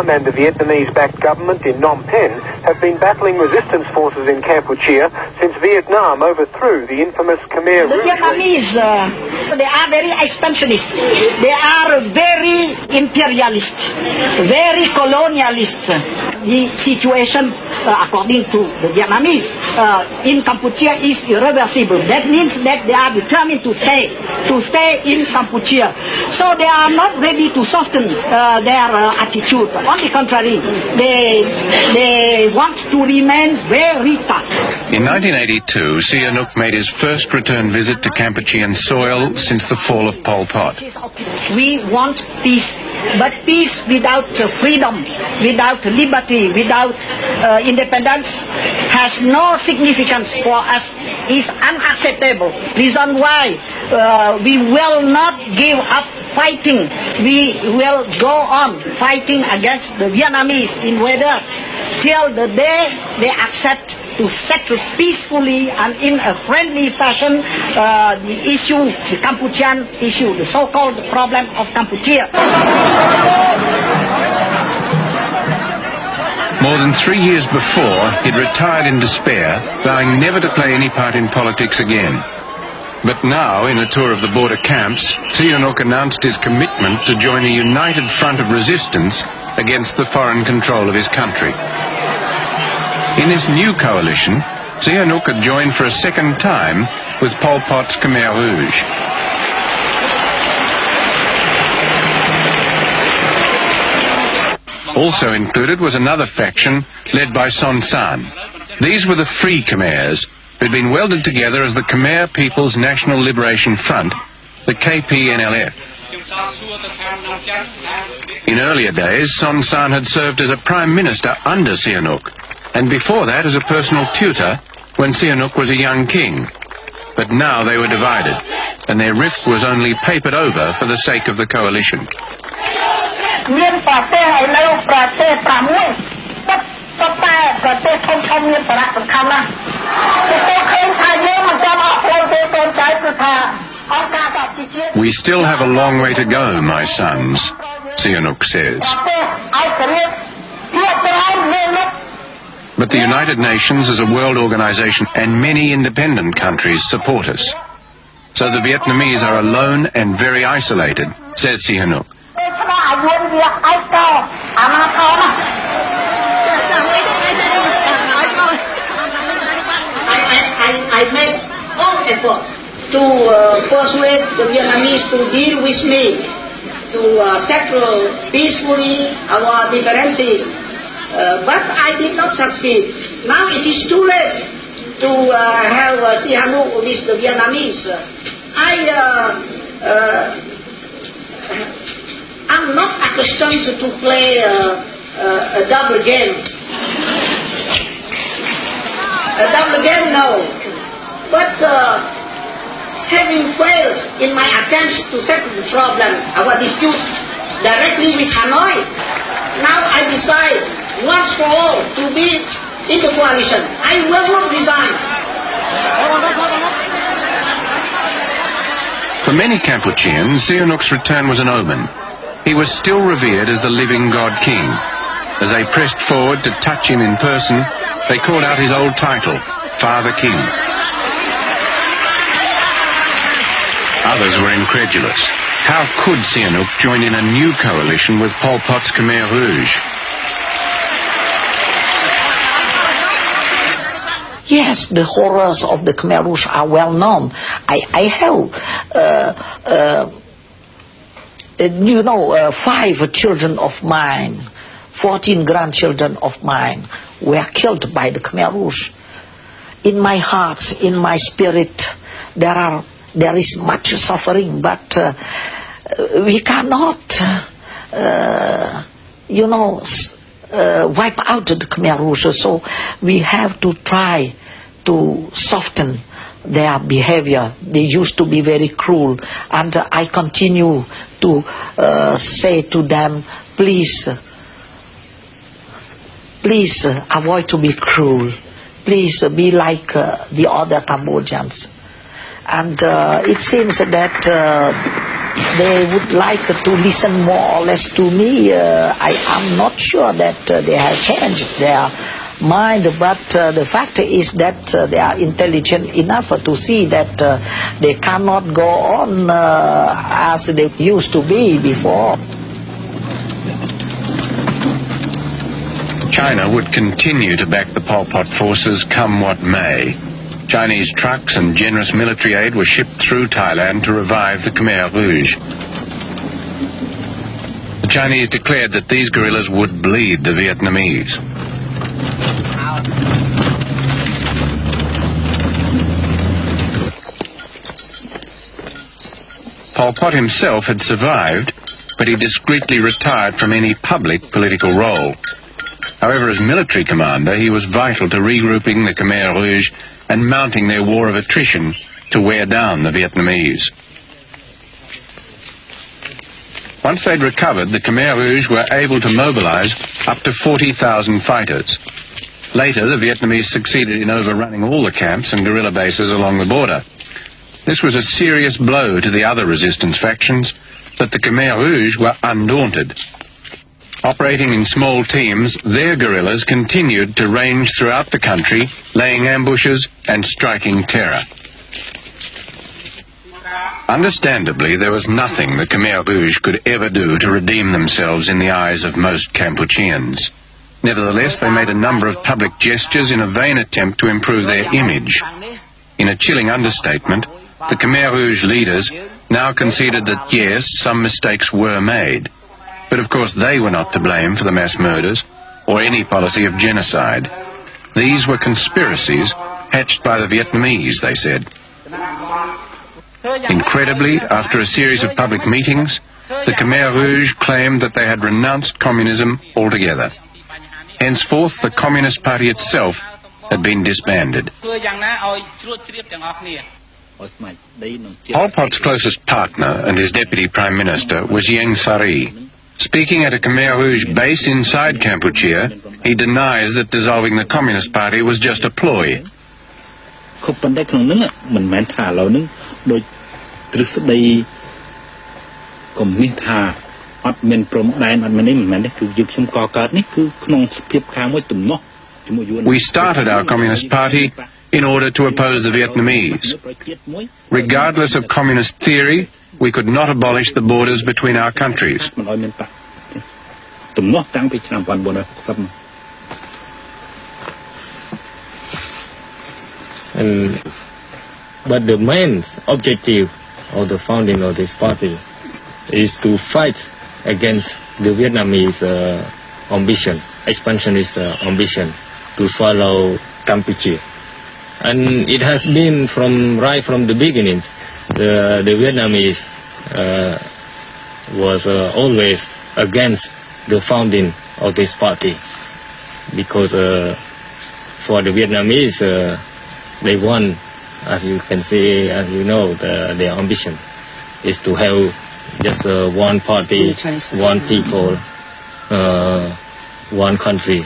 and the Vietnamese-backed government in Phnom Penh have been battling resistance forces in Kampuchea since Vietnam overthrew the infamous Khmer Rouge. The Vietnamese, they are very expansionist. They are very imperialist, very colonialist. The situation, according to the Vietnamese, in Kampuchea is irreversible. That means that they are determined to stay in Kampuchea. So they are not ready to soften their attitude. On the contrary, they want to remain very tough. In 1982, Sihanouk made his first return visit to Kampuchean soil since the fall of Pol Pot. We want peace, but peace without freedom, without liberty, without independence has no significance for us, is unacceptable. Reason why we will not give up fighting. We will go on fighting against the Vietnamese invaders till the day they accept to settle peacefully and in a friendly fashion the issue, the Kampuchean issue, the so-called problem of Kampuchea. More than 3 years before, he'd retired in despair, vowing never to play any part in politics again. But now, in a tour of the border camps, Sihanouk announced his commitment to join a united front of resistance against the foreign control of his country. In this new coalition, Sihanouk had joined for a second time with Pol Pot's Khmer Rouge. Also included was another faction led by Son Sann. These were the Free Khmers, who'd been welded together as the Khmer People's National Liberation Front, the KPNLF. In earlier days, Son Sann had served as a Prime Minister under Sihanouk, and before that as a personal tutor when Sihanouk was a young king. But now they were divided, and their rift was only papered over for the sake of the coalition. We still have a long way to go, my sons, Sihanouk says. But the United Nations as a world organization and many independent countries support us. So the Vietnamese are alone and very isolated, says Sihanouk. I made all efforts to persuade the Vietnamese to deal with me, to settle peacefully our differences, but I did not succeed. Now it is too late to have Sihanouk with the Vietnamese. I'm not accustomed to play a double game. A double game, no. But having failed in my attempts to settle the problem, our dispute, directly with Hanoi, now I decide once for all to be in the coalition. I will not resign. For many Kampucheans, Sihanouk's return was an omen. He was still revered as the living God King. As they pressed forward to touch him in person, they called out his old title, Father King. Others were incredulous. How could Sihanouk join in a new coalition with Pol Pot's Khmer Rouge? Yes, the horrors of the Khmer Rouge are well known. I have 5 children of mine, 14 grandchildren of mine were killed by the Khmer Rouge. In my heart, in my spirit, there is much suffering, but we cannot, wipe out the Khmer Rouge. So we have to try to soften their behavior. They used to be very cruel, and I continue to say to them, please avoid to be cruel. Please be like the other Cambodians. And it seems that they would like to listen more or less to me. I am not sure that they have changed their mind, but the fact is that they are intelligent enough to see that they cannot go on as they used to be before. China would continue to back the Pol Pot forces come what may. Chinese trucks and generous military aid were shipped through Thailand to revive the Khmer Rouge. The Chinese declared that these guerrillas would bleed the Vietnamese. Pol Pot himself had survived, but he discreetly retired from any public political role. However, as military commander, he was vital to regrouping the Khmer Rouge and mounting their war of attrition to wear down the Vietnamese. Once they'd recovered, the Khmer Rouge were able to mobilize up to 40,000 fighters. Later, the Vietnamese succeeded in overrunning all the camps and guerrilla bases along the border. This was a serious blow to the other resistance factions, but the Khmer Rouge were undaunted. Operating in small teams, their guerrillas continued to range throughout the country, laying ambushes and striking terror. Understandably, there was nothing the Khmer Rouge could ever do to redeem themselves in the eyes of most Kampucheans. Nevertheless, they made a number of public gestures in a vain attempt to improve their image. In a chilling understatement, the Khmer Rouge leaders now conceded that yes, some mistakes were made. But of course they were not to blame for the mass murders or any policy of genocide. These were conspiracies hatched by the Vietnamese, they said. Incredibly, after a series of public meetings, the Khmer Rouge claimed that they had renounced communism altogether. Henceforth, the Communist Party itself had been disbanded. Pol Pot's closest partner and his deputy prime minister was Ieng Sary. Speaking at a Khmer Rouge base inside Kampuchea, he denies that dissolving the Communist Party was just a ploy. We started our Communist Party in order to oppose the Vietnamese. Regardless of communist theory, we could not abolish the borders between our countries. But the main objective of the founding of this party is to fight against the Vietnamese ambition, expansionist ambition to swallow Kampuchea. And it has been right from the beginning. The Vietnamese was always against the founding of this party, because for the Vietnamese, they want, as you can see, as you know, their ambition is to have just one party, one people, one country.